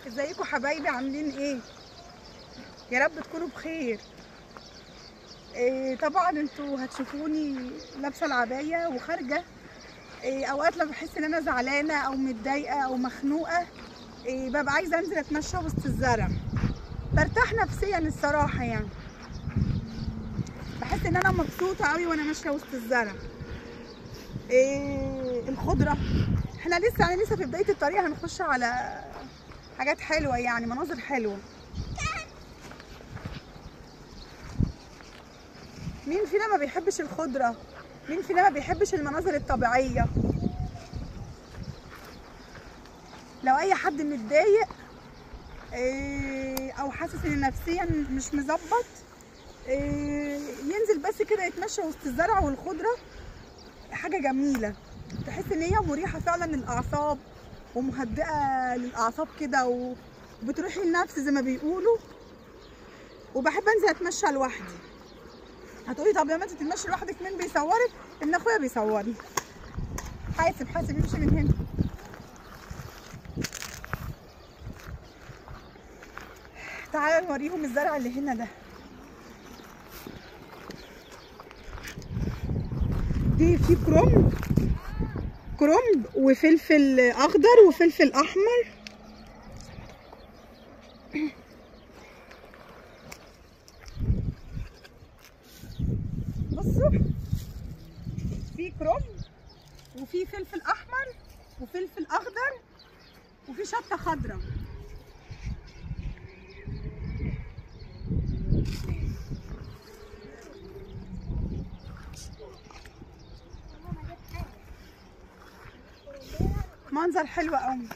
ازيكم حبايبي؟ عاملين ايه؟ يا رب تكونوا بخير. طبعا انتوا هتشوفوني لابسه العبايه وخارجه. اوقات لما بحس ان انا زعلانه او متضايقه او مخنوقه ببقى عايزه انزل اتمشى وسط الزرع، برتاح نفسيا الصراحه. يعني بحس ان انا مبسوطه قوي وانا ماشيه وسط الزرع. الخضره، احنا لسه في بدايه الطريق، هنخش على حاجات حلوه، يعني مناظر حلوه. مين فينا ما بيحبش الخضره؟ مين فينا ما بيحبش المناظر الطبيعيه؟ لو اي حد متضايق او حاسس ان نفسيا مش مظبط ينزل بس كده يتمشى وسط الزرع والخضره، حاجه جميله. تحس ان هي مريحه فعلا للاعصاب ومهدئه للاعصاب كده، وبتروحي النفس زي ما بيقولوا. وبحب انزل اتمشى لوحدي. هتقولي طب لما انت تتمشي لوحدك مين بيصورك؟ ابن اخويا بيصورني. حاسب يمشي من هنا. تعالوا نوريهم الزرع اللي هنا ده. دي في كرنب وفلفل اخضر وفلفل احمر. بصوا، في كرنب وفي فلفل احمر وفلفل اخضر وفي شطه خضراء. منظر حلو قوي.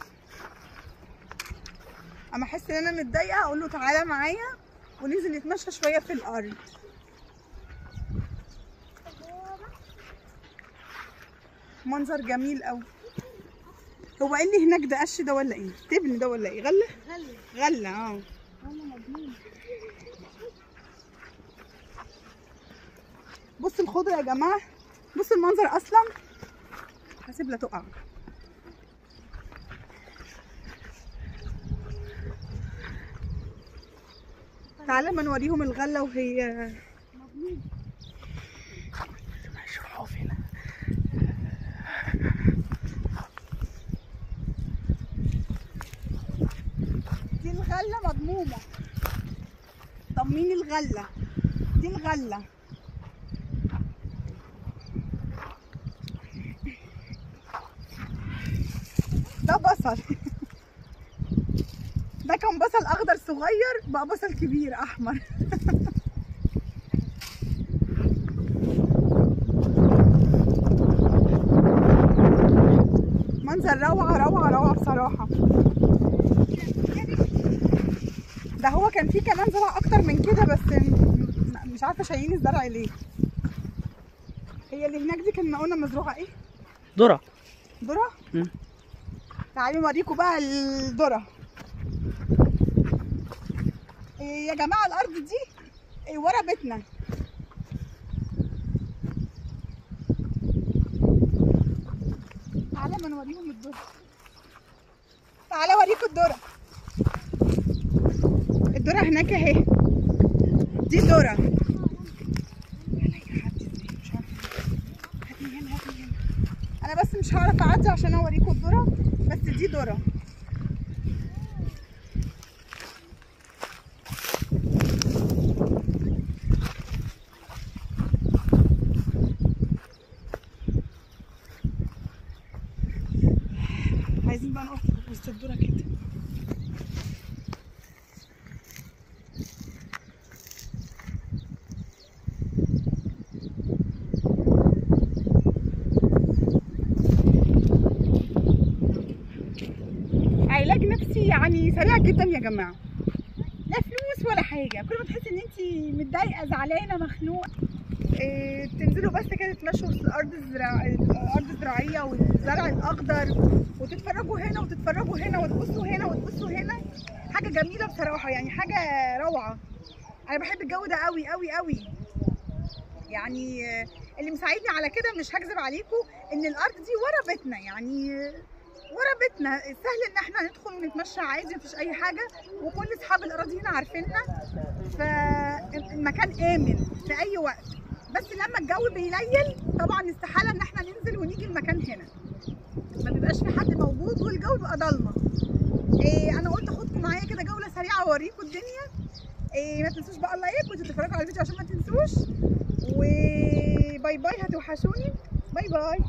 اما احس ان انا متضايقه اقول له تعالى معايا وننزل نتمشى شويه في الارض. منظر جميل قوي. هو ايه اللي هناك ده؟ قش ده ولا ايه؟ تبن ده ولا ايه؟ غله. اه بصوا الخضره يا جماعه، بصوا المنظر اصلا. هسيب لا تقع. تعالى ما نوريهم الغله وهي دي الغله مضمومه. طب مين الغله؟ دي الغله. ده بصل. ده كان بصل اخضر صغير بقى بصل كبير احمر. منظر روعه بصراحه. ده هو كان فيه كمان زرع اكتر من كده، بس مش عارفه شايلين الزرع ليه. هي اللي هناك دي كنا قلنا مزروعه ايه؟ ذرة. تعالوا نوريكم بقى الذره. يا جماعه الارض دي ورا بيتنا. تعالى ما نوريهم الذره. تعالى اوريكم الذره. الذره هناك اهي. دي ذره. انا بس مش هعرف اعدي عشان اوريكم الذره، بس دي ذره. عايزين بقى نقف وسط الذره كده. علاج نفسي يعني سريع جدا يا جماعه، لا فلوس ولا حاجه. كل ما تحسي ان انت متضايقه زعلانه مخنوقه تنزلوا بس كده تتمشوا وسط الارض الزراعيه والزرع الاخضر، وتتفرجوا هنا وتتفرجوا هنا وتبصوا هنا وتبصوا هنا. حاجه جميله بصراحه، يعني حاجه روعه. انا بحب الجو ده قوي قوي قوي. يعني اللي مساعدني على كده مش هكذب عليكم ان الارض دي ورا بيتنا، يعني ورا بيتنا، سهل ان احنا ندخل ونتمشى عادي، مفيش اي حاجه، وكل اصحاب الاراضي هنا عارفيننا، فالمكان امن في اي وقت. بس لما الجو بيليل طبعا استحاله ان احنا ننزل ونيجي المكان هنا، ما بيبقاش في حد موجود والجو بيبقى ضلمه. انا قلت اخدكم معايا كده جوله سريعه واوريكم الدنيا. ما تنسوش بقى اللايك وتتفرجوا على الفيديو عشان ما تنسوش، وباي باي، هتوحشوني، باي باي.